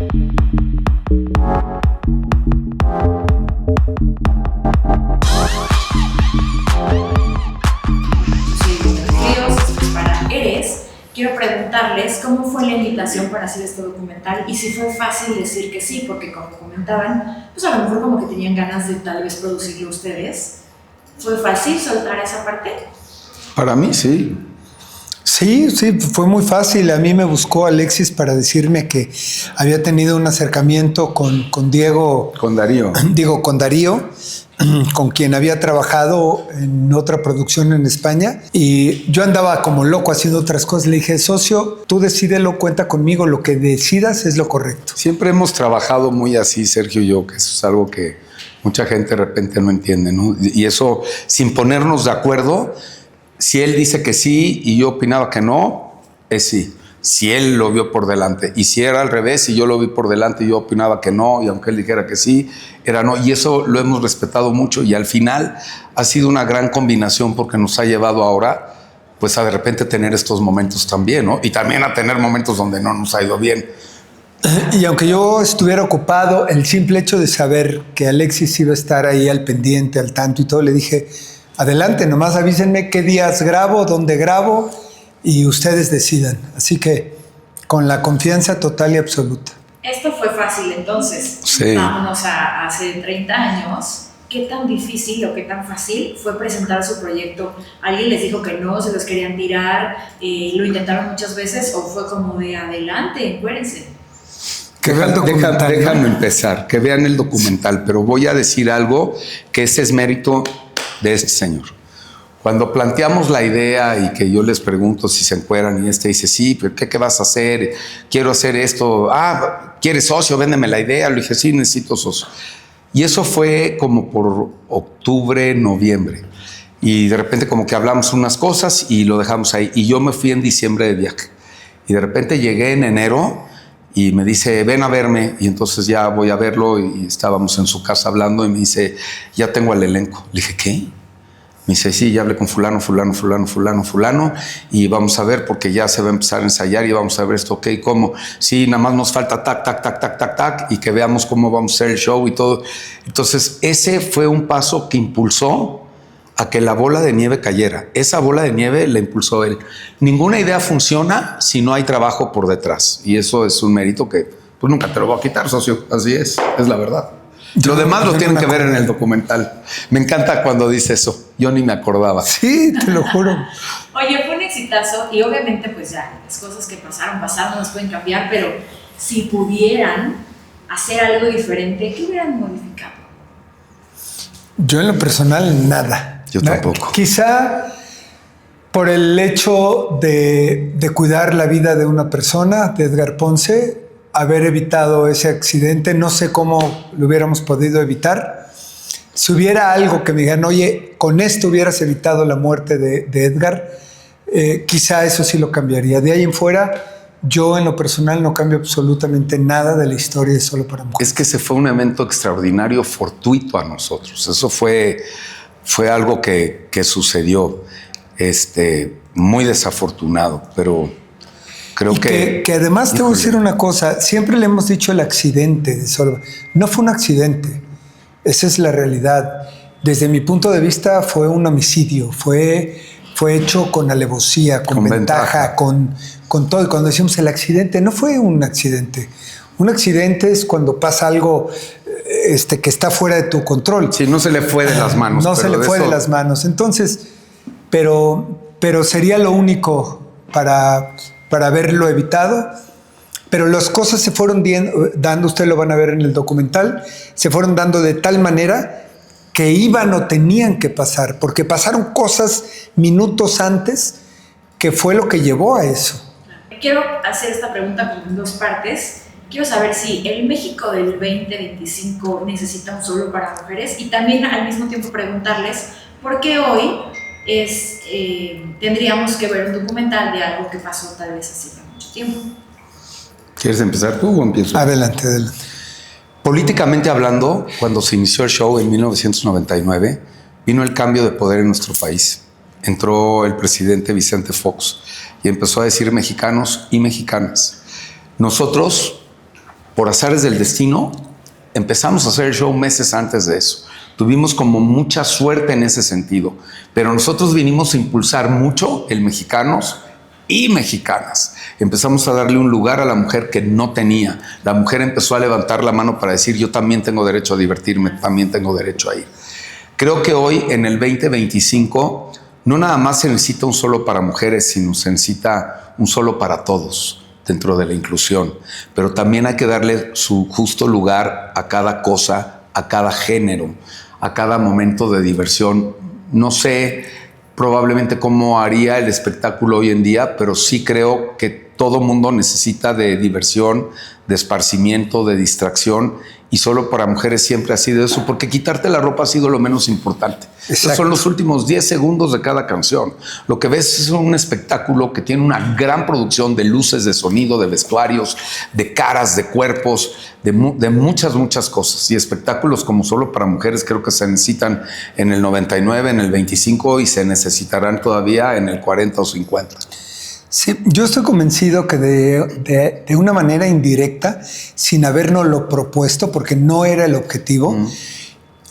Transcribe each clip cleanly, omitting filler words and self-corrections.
Quiero preguntarles cómo fue la invitación para hacer este documental y si fue fácil decir que sí, porque como comentaban, pues a lo mejor como que tenían ganas de tal vez producirlo ustedes. ¿Fue fácil soltar esa parte? Para mí sí. Sí, fue muy fácil. A mí me buscó Alexis para decirme que había tenido un acercamiento con Diego. Con Darío. Digo, con Darío, con quien había trabajado en otra producción en España. Y yo andaba como loco haciendo otras cosas. Le dije, socio, tú decídelo, cuenta conmigo, lo que decidas es lo correcto. Siempre hemos trabajado muy así, Sergio y yo, que eso es algo que mucha gente de repente no entiende, ¿no? Y eso, sin ponernos de acuerdo, si él dice que sí y yo opinaba que no, es sí. Si él lo vio por delante. Y si era al revés, si yo lo vi por delante y yo opinaba que no, y aunque él dijera que sí, era no. Y eso lo hemos respetado mucho. Y al final ha sido una gran combinación porque nos ha llevado ahora, pues a de repente tener estos momentos también, ¿no? Y también a tener momentos donde no nos ha ido bien. Y aunque yo estuviera ocupado, el simple hecho de saber que Alexis iba a estar ahí al pendiente, al tanto y todo, le dije, adelante, nomás avísenme qué días grabo, dónde grabo y ustedes decidan. Así que con la confianza total y absoluta. Esto fue fácil entonces. Sí. Vámonos a hace 30 años. ¿Qué tan difícil o qué tan fácil fue presentar su proyecto? ¿Alguien les dijo que no, se los querían tirar, lo intentaron muchas veces o fue como de adelante, encuérense? Déjame empezar, que vean el documental, pero voy a decir algo que ese es mérito de este señor. Cuando planteamos la idea y que yo les pregunto si se encueran y dice, sí, pero ¿qué vas a hacer? Quiero hacer esto. ¿Quieres socio? Véndeme la idea. Le dije, sí, necesito socio. Y eso fue como por octubre, noviembre. Y de repente como que hablamos unas cosas y lo dejamos ahí. Y yo me fui en diciembre de viaje. Y de repente llegué en enero y me dice, ven a verme. Y entonces ya voy a verlo y estábamos en su casa hablando y me dice, ya tengo el elenco. Le dije, ¿qué? Me dice, sí, ya hablé con fulano y vamos a ver porque ya se va a empezar a ensayar y vamos a ver esto, ok, ¿cómo? Sí, nada más nos falta tac y que veamos cómo vamos a hacer el show y todo. Entonces, ese fue un paso que impulsó a que la bola de nieve cayera. Esa bola de nieve la impulsó él. Ninguna idea funciona si no hay trabajo por detrás y eso es un mérito que pues nunca te lo voy a quitar, socio. Así es la verdad. Lo demás lo tienen que ver en el documental. Me encanta cuando dice eso. Yo ni me acordaba. Sí, te lo juro. Oye, fue un exitazo y obviamente pues ya, las cosas que pasaron, no las pueden cambiar, pero si pudieran hacer algo diferente, ¿qué hubieran modificado? Yo en lo personal, nada. Yo tampoco. Quizá por el hecho de cuidar la vida de una persona, de Edgar Ponce, haber evitado ese accidente, no sé cómo lo hubiéramos podido evitar. Si hubiera algo que me digan, oye, con esto hubieras evitado la muerte de Edgar, quizá eso sí lo cambiaría. De ahí en fuera, yo en lo personal no cambio absolutamente nada de la historia de Solo para Mujeres. Es que ese fue un evento extraordinario, fortuito a nosotros. Eso fue algo que sucedió, muy desafortunado, pero creo que además te voy a decir una cosa, siempre le hemos dicho el accidente de Solo. No fue un accidente, esa es la realidad. Desde mi punto de vista fue un homicidio, fue hecho con alevosía, con ventaja, con todo. Y cuando decimos el accidente, no fue un accidente. Un accidente es cuando pasa algo que está fuera de tu control. Sí, no se le fue de las manos. No se le fue de las manos. Entonces, pero sería lo único para haberlo evitado, pero las cosas se fueron dando, ustedes lo van a ver en el documental, se fueron dando de tal manera que iban o tenían que pasar, porque pasaron cosas minutos antes que fue lo que llevó a eso. Quiero hacer esta pregunta en dos partes. Quiero saber si el México del 2025 necesita un Solo para Mujeres y también al mismo tiempo preguntarles por qué hoy tendríamos que ver un documental de algo que pasó tal vez hace mucho tiempo. ¿Quieres empezar tú o empiezo? Adelante. Políticamente hablando, cuando se inició el show en 1999, vino el cambio de poder en nuestro país. Entró el presidente Vicente Fox y empezó a decir mexicanos y mexicanas. Nosotros, por azares del destino, empezamos a hacer el show meses antes de eso. Tuvimos como mucha suerte en ese sentido, pero nosotros vinimos a impulsar mucho el mexicanos y mexicanas. Empezamos a darle un lugar a la mujer que no tenía. La mujer empezó a levantar la mano para decir, yo también tengo derecho a divertirme, también tengo derecho a ir. Creo que hoy, en el 2025, no nada más se necesita un solo para mujeres, sino se necesita un solo para todos dentro de la inclusión. Pero también hay que darle su justo lugar a cada cosa, a cada género, a cada momento de diversión. No sé probablemente cómo haría el espectáculo hoy en día, pero sí creo que todo mundo necesita de diversión, de esparcimiento, de distracción, y solo para mujeres siempre ha sido eso, porque quitarte la ropa ha sido lo menos importante. Esos son los últimos 10 segundos de cada canción. Lo que ves es un espectáculo que tiene una gran producción de luces, de sonido, de vestuarios, de caras, de cuerpos, de muchas cosas. Y espectáculos como solo para mujeres creo que se necesitan en el 99, en el 25 y se necesitarán todavía en el 40 o 50. Sí, yo estoy convencido que de una manera indirecta, sin habernoslo propuesto, porque no era el objetivo,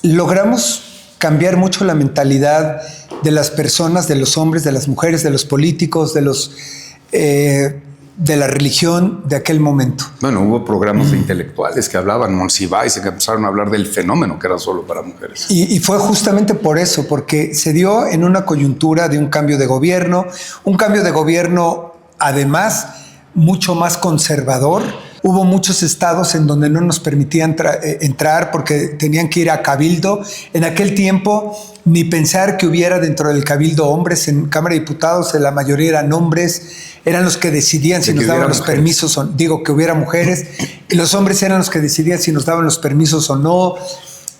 logramos cambiar mucho la mentalidad de las personas, de los hombres, de las mujeres, de los políticos, de la religión de aquel momento. Bueno, hubo programas de intelectuales que hablaban, Monsiváis, que empezaron a hablar del fenómeno que era solo para mujeres. Y fue justamente por eso, porque se dio en una coyuntura de un cambio de gobierno además mucho más conservador. Hubo muchos estados en donde no nos permitían entrar porque tenían que ir a cabildo. En aquel tiempo, ni pensar que hubiera dentro del cabildo hombres. En Cámara de Diputados la mayoría eran hombres, eran los que decidían si nos daban los permisos, que hubiera mujeres, y los hombres eran los que decidían si nos daban los permisos o no.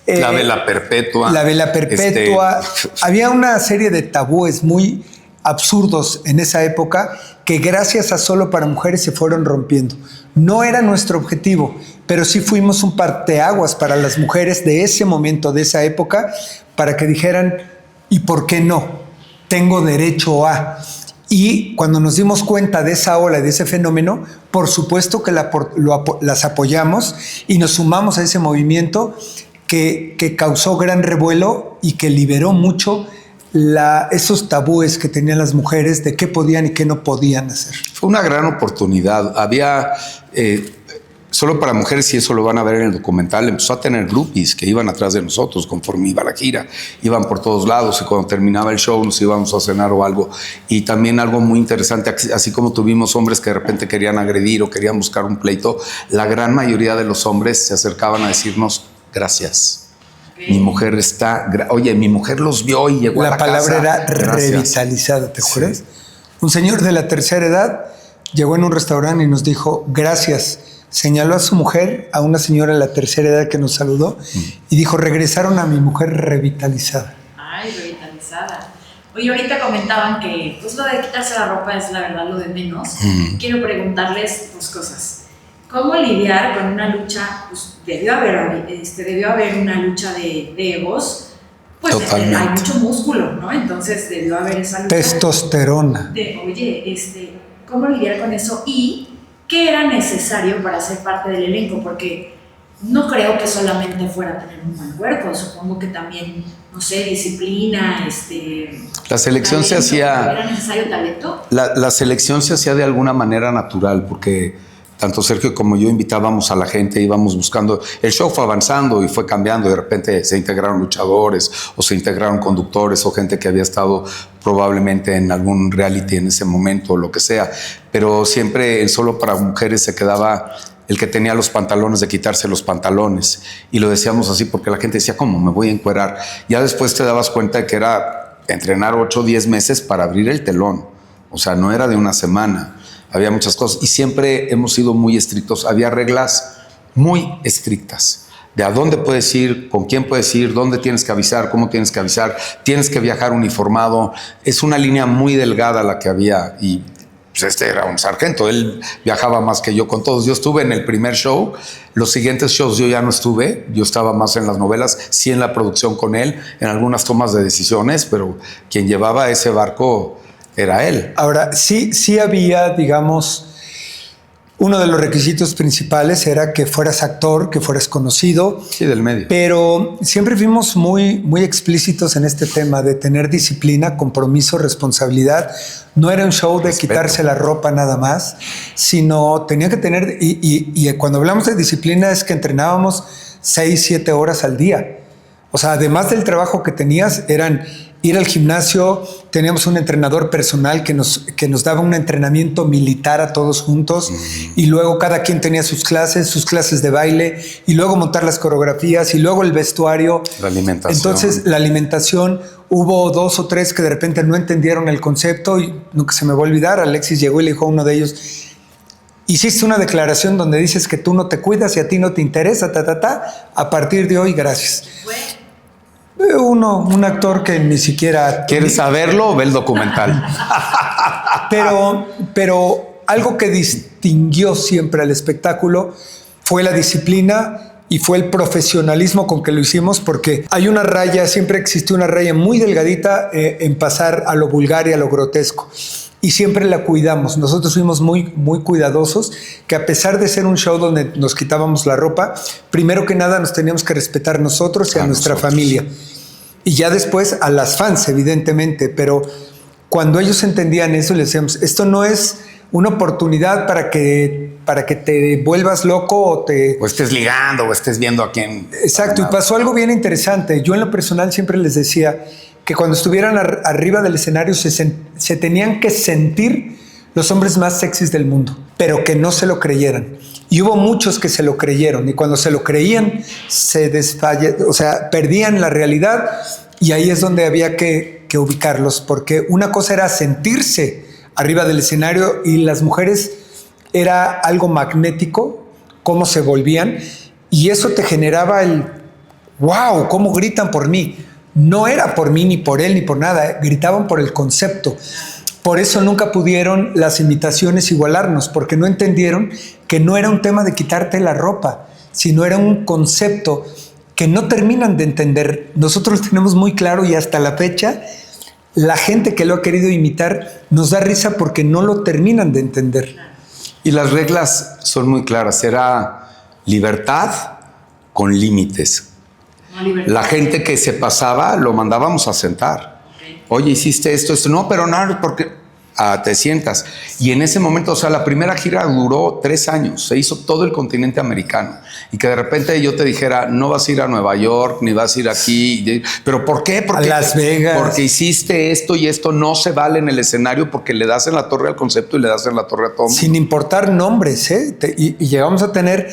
La vela perpetua. La vela perpetua. Había una serie de tabúes muy absurdos en esa época que gracias a Solo para Mujeres se fueron rompiendo. No era nuestro objetivo, pero sí fuimos un parteaguas para las mujeres de ese momento, de esa época, para que dijeran, ¿y por qué no? Tengo derecho a... Y cuando nos dimos cuenta de esa ola, de ese fenómeno, por supuesto que las apoyamos y nos sumamos a ese movimiento que causó gran revuelo y que liberó mucho esos tabúes que tenían las mujeres de qué podían y qué no podían hacer. Fue una gran oportunidad. Había Solo para Mujeres, y eso lo van a ver en el documental, empezó a tener groupies que iban atrás de nosotros conforme iba la gira. Iban por todos lados y cuando terminaba el show nos íbamos a cenar o algo. Y también algo muy interesante, así como tuvimos hombres que de repente querían agredir o querían buscar un pleito, la gran mayoría de los hombres se acercaban a decirnos gracias. Mi mujer mi mujer los vio y llegó a la casa. La palabra era revitalizada, ¿te acuerdas? Sí. Un señor de la tercera edad llegó en un restaurante y nos dijo gracias. Señaló a su mujer, a una señora de la tercera edad que nos saludó, y dijo, regresaron a mi mujer revitalizada. Ay, revitalizada. Oye, ahorita comentaban que pues lo de quitarse la ropa es la verdad lo de menos. Quiero preguntarles dos cosas. ¿Cómo lidiar con una lucha? Pues debió haber una lucha de egos. Pues hay mucho músculo, ¿no? Entonces debió haber esa lucha. Testosterona. ¿Cómo lidiar con eso? Y ¿qué era necesario para ser parte del elenco? Porque no creo que solamente fuera tener un buen cuerpo, supongo que también, no sé, disciplina, la selección talento. se hacía... ¿Era necesario talento? La selección se hacía de alguna manera natural, porque tanto Sergio como yo invitábamos a la gente, íbamos buscando... El show fue avanzando y fue cambiando, de repente se integraron luchadores o se integraron conductores o gente que había estado probablemente en algún reality en ese momento o lo que sea, pero siempre en Solo para Mujeres se quedaba el que tenía los pantalones de quitarse los pantalones, y lo decíamos así porque la gente decía, ¿cómo me voy a encuerar? Ya después te dabas cuenta de que era entrenar 8 o 10 meses para abrir el telón, o sea, no era de una semana. Había muchas cosas y siempre hemos sido muy estrictos. Había reglas muy estrictas de a dónde puedes ir, con quién puedes ir, dónde tienes que avisar, cómo tienes que avisar, tienes que viajar uniformado. Es una línea muy delgada la que había y pues era un sargento, él viajaba más que yo con todos. Yo estuve en el primer show, los siguientes shows yo ya no estuve, yo estaba más en las novelas, sí en la producción con él, en algunas tomas de decisiones, pero quien llevaba ese barco era él. Ahora, sí había, digamos, Uno de los requisitos principales era que fueras actor, que fueras conocido. Sí, del medio. Pero siempre fuimos muy, muy explícitos en este tema de tener disciplina, compromiso, responsabilidad. No era un show de Respeto. quitarse la ropa nada más, sino tenía que tener... Y cuando hablamos de disciplina es que entrenábamos 6, 7 horas al día. O sea, además del trabajo que tenías, eran ir al gimnasio, teníamos un entrenador personal que nos daba un entrenamiento militar a todos juntos, y luego cada quien tenía sus clases de baile, y luego montar las coreografías, y luego el vestuario. La alimentación. Entonces, la alimentación, hubo 2 o 3 que de repente no entendieron el concepto, y nunca se me va a olvidar, Alexis llegó y le dijo a uno de ellos: hiciste una declaración donde dices que tú no te cuidas y a ti no te interesa, a partir de hoy, gracias. Un actor que ni siquiera... ¿Quieres saberlo? Ve el documental. Pero algo que distinguió siempre al espectáculo fue la disciplina y fue el profesionalismo con que lo hicimos, porque hay una raya, siempre existió una raya muy delgadita en pasar a lo vulgar y a lo grotesco. Y siempre la cuidamos. Nosotros fuimos muy, muy cuidadosos, que a pesar de ser un show donde nos quitábamos la ropa, primero que nada nos teníamos que respetar nosotros y a nuestra familia. Y ya después a las fans, evidentemente. Pero cuando ellos entendían eso, les decíamos: esto no es una oportunidad para que te vuelvas loco o estés ligando o estés viendo a quién... Exacto. Y pasó algo bien interesante. Yo en lo personal siempre les decía que cuando estuvieran arriba del escenario se tenían que sentir los hombres más sexys del mundo, pero que no se lo creyeran. Y hubo muchos que se lo creyeron, y cuando se lo creían, perdían la realidad, y ahí es donde había que ubicarlos, porque una cosa era sentirse arriba del escenario, y las mujeres era algo magnético, cómo se volvían, y eso te generaba el wow, cómo gritan por mí. No era por mí, ni por él, ni por nada, gritaban por el concepto. Por eso nunca pudieron las imitaciones igualarnos, porque no entendieron que no era un tema de quitarte la ropa, sino era un concepto que no terminan de entender. Nosotros lo tenemos muy claro, y hasta la fecha la gente que lo ha querido imitar nos da risa porque no lo terminan de entender. Y las reglas son muy claras. Era libertad con límites. La gente que se pasaba lo mandábamos a sentar. Oye, hiciste esto. No, pero no, porque te sientas. Y en ese momento, o sea, la primera gira duró 3 años. Se hizo todo el continente americano. Y que de repente yo te dijera: no vas a ir a Nueva York, ni vas a ir aquí. ¿Pero por qué? A Las Vegas. Porque hiciste esto, y esto no se vale en el escenario, porque le das en la torre al concepto y le das en la torre a todo. Sin importar nombres, ¿eh? Y llegamos a tener...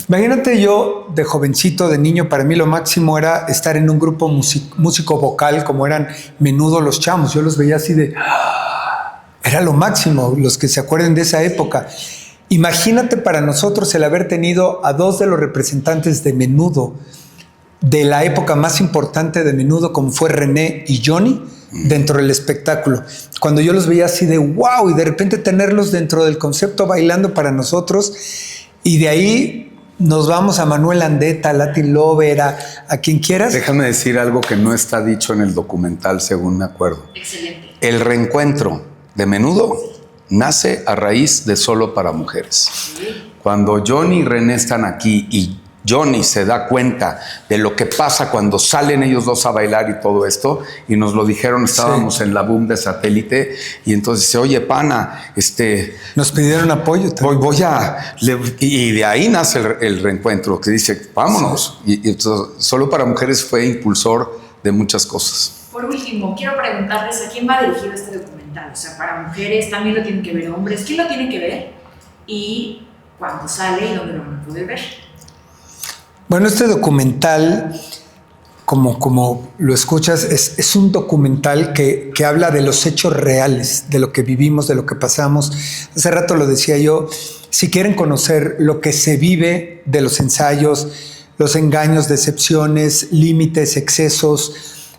Imagínate, yo de jovencito, de niño, para mí lo máximo era estar en un grupo músico vocal, como eran Menudo, Los Chamos. Yo los veía así de... Era lo máximo, los que se acuerden de esa época. Imagínate para nosotros el haber tenido a 2 de los representantes de Menudo, de la época más importante de Menudo, como fue René y Johnny, dentro del espectáculo. Cuando yo los veía así de wow, y de repente tenerlos dentro del concepto bailando para nosotros, y de ahí nos vamos a Manuel Andeta, a Latin Lover, a quien quieras. Déjame decir algo que no está dicho en el documental, según me acuerdo. Excelente. El reencuentro de Menudo nace a raíz de Solo para Mujeres. Cuando Johnny y René están aquí, y Johnny se da cuenta de lo que pasa cuando salen ellos dos a bailar y todo esto, y nos lo dijeron, estábamos en la boom de Satélite, y entonces dice: oye, pana, nos pidieron apoyo también. y de ahí nace el reencuentro, que dice: vámonos. Sí. Y entonces, Solo para Mujeres fue impulsor de muchas cosas. Por último, quiero preguntarles a quién va dirigido este documental. O sea, para mujeres, también lo tienen que ver hombres. ¿Quién lo tiene que ver? Y cuándo sale y dónde lo van a poder ver. Bueno, este documental, como lo escuchas, es un documental que habla de los hechos reales, de lo que vivimos, de lo que pasamos. Hace rato lo decía yo: si quieren conocer lo que se vive de los ensayos, los engaños, decepciones, límites, excesos,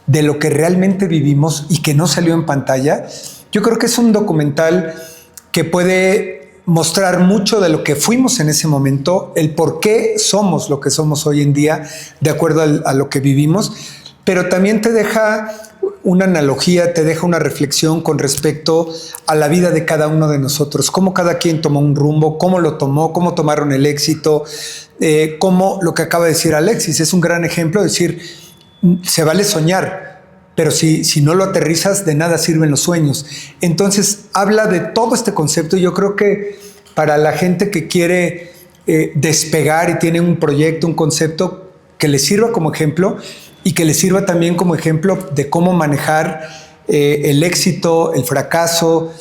de lo que realmente vivimos y que no salió en pantalla, yo creo que es un documental que puede mostrar mucho de lo que fuimos en ese momento, el por qué somos lo que somos hoy en día, de acuerdo a lo que vivimos. pero también te deja una analogía, te deja una reflexión con respecto a la vida de cada uno de nosotros, cómo cada quien tomó un rumbo, cómo lo tomó, cómo tomaron el éxito, cómo lo que acaba de decir Alexis es un gran ejemplo, de decir, se vale soñar, pero si no lo aterrizas, de nada sirven los sueños. Entonces, habla de todo este concepto. Yo creo que para la gente que quiere despegar y tiene un proyecto, un concepto que le sirva como ejemplo y que le sirva también como ejemplo de cómo manejar el éxito, el fracaso.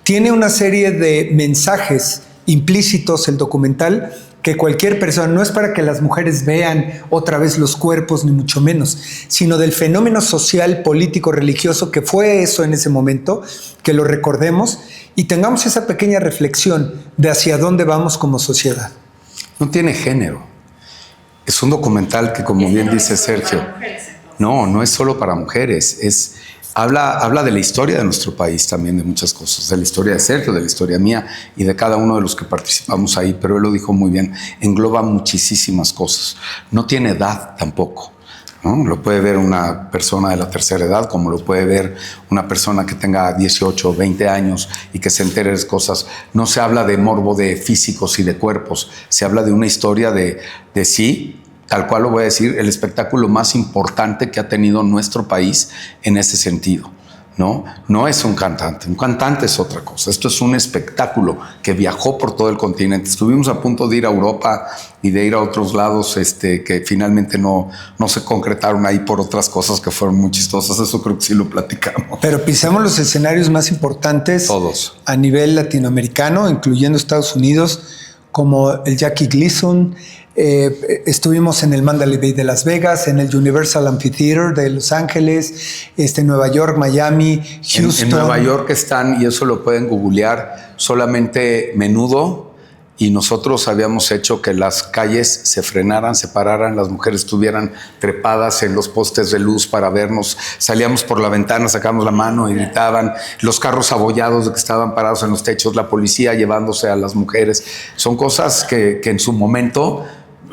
Tiene una serie de mensajes implícitos el documental que cualquier persona, no es para que las mujeres vean otra vez los cuerpos, ni mucho menos, sino del fenómeno social, político, religioso que fue eso en ese momento, que lo recordemos y tengamos esa pequeña reflexión de hacia dónde vamos como sociedad. No tiene género. Es un documental que, como bien dice Sergio, no es solo para mujeres, habla de la historia de nuestro país también, de muchas cosas, de la historia de Sergio, de la historia mía y de cada uno de los que participamos ahí, pero él lo dijo muy bien, engloba muchísimas cosas. No tiene edad tampoco, ¿no? Lo puede ver una persona de la tercera edad, como lo puede ver una persona que tenga 18 o 20 años y que se entere de cosas. No se habla de morbo de físicos y de cuerpos, se habla de una historia de sí, tal cual lo voy a decir, el espectáculo más importante que ha tenido nuestro país en ese sentido, ¿no? No es un cantante es otra cosa. Esto es un espectáculo que viajó por todo el continente. Estuvimos a punto de ir a Europa y de ir a otros lados que finalmente no se concretaron ahí por otras cosas que fueron muy chistosas. Eso creo que sí lo platicamos. Pero pisamos los escenarios más importantes todos a nivel latinoamericano, incluyendo Estados Unidos, como el Jackie Gleason. Estuvimos en el Mandalay Bay de Las Vegas, en el Universal Amphitheater de Los Ángeles, Nueva York, Miami, Houston. En Nueva York están, y eso lo pueden googlear, solamente Menudo, y nosotros habíamos hecho que las calles se frenaran, se pararan, las mujeres estuvieran trepadas en los postes de luz para vernos, salíamos por la ventana, sacamos la mano y gritaban, los carros abollados de que estaban parados en los techos, la policía llevándose a las mujeres. Son cosas que en su momento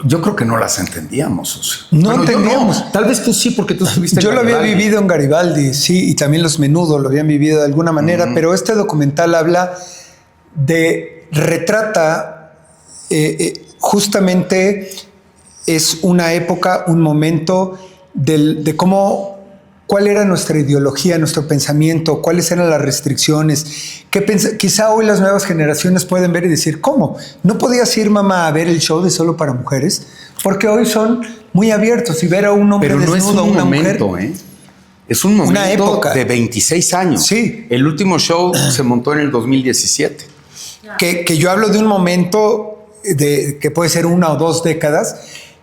yo creo que no las entendíamos. No entendíamos. No. Tal vez tú sí, porque tú estuviste Yo lo había vivido en Garibaldi, sí, y también los Menudo lo habían vivido de alguna manera, pero este documental habla retrata justamente es una época, un momento de cuál era nuestra ideología, nuestro pensamiento, cuáles eran las restricciones. Quizá hoy las nuevas generaciones pueden ver y decir, ¿cómo? ¿No podías ir, mamá, a ver el show de Solo para Mujeres? Porque hoy son muy abiertos y ver a un hombre desnudo, pero no es un una momento, mujer. Es un momento, una época de 26 años. Sí. El último show se montó en el 2017. Que yo hablo de un momento que puede ser 1 o 2 décadas,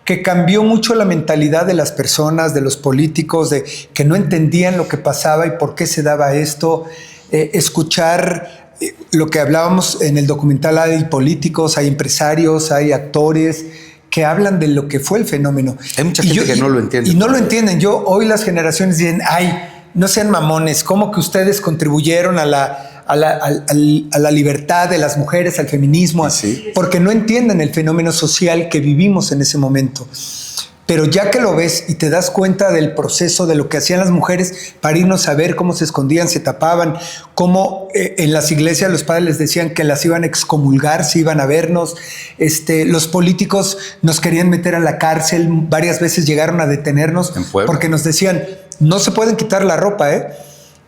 que cambió mucho la mentalidad de las personas, de los políticos, de que no entendían lo que pasaba y por qué se daba esto. Escuchar lo que hablábamos en el documental, hay políticos, hay empresarios, hay actores que hablan de lo que fue el fenómeno. Hay mucha gente que no lo entiende. Y no lo entienden. Hoy las generaciones dicen, ay, no sean mamones, ¿cómo que ustedes contribuyeron a la libertad de las mujeres, al feminismo? Sí. Porque no entienden el fenómeno social que vivimos en ese momento. Pero ya que lo ves y te das cuenta del proceso de lo que hacían las mujeres para irnos a ver, cómo se escondían, se tapaban, cómo en las iglesias los padres les decían que las iban a excomulgar si iban a vernos, los políticos nos querían meter a la cárcel, varias veces llegaron a detenernos porque nos decían, no se pueden quitar la ropa,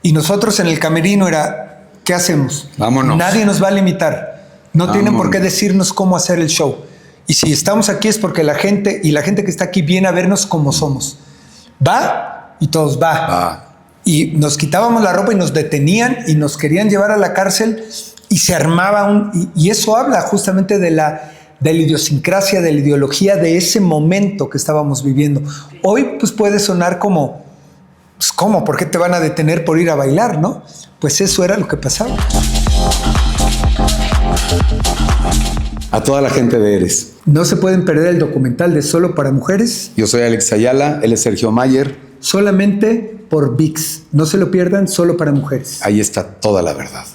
y nosotros en el camerino era, ¿qué hacemos? Vámonos. Nadie nos va a limitar, no tienen por qué decirnos cómo hacer el show. Y si estamos aquí es porque la gente que está aquí viene a vernos como somos. Va y todos va. Y nos quitábamos la ropa y nos detenían y nos querían llevar a la cárcel y se armaba y eso habla justamente de la idiosincrasia, de la ideología de ese momento que estábamos viviendo. Hoy pues puede sonar como, pues ¿cómo? ¿Por qué te van a detener por ir a bailar, no? Pues eso era lo que pasaba. A toda la gente de Eres. No se pueden perder el documental de Solo para Mujeres. Yo soy Alex Ayala, él es Sergio Mayer. Solamente por ViX. No se lo pierdan, Solo para Mujeres. Ahí está toda la verdad.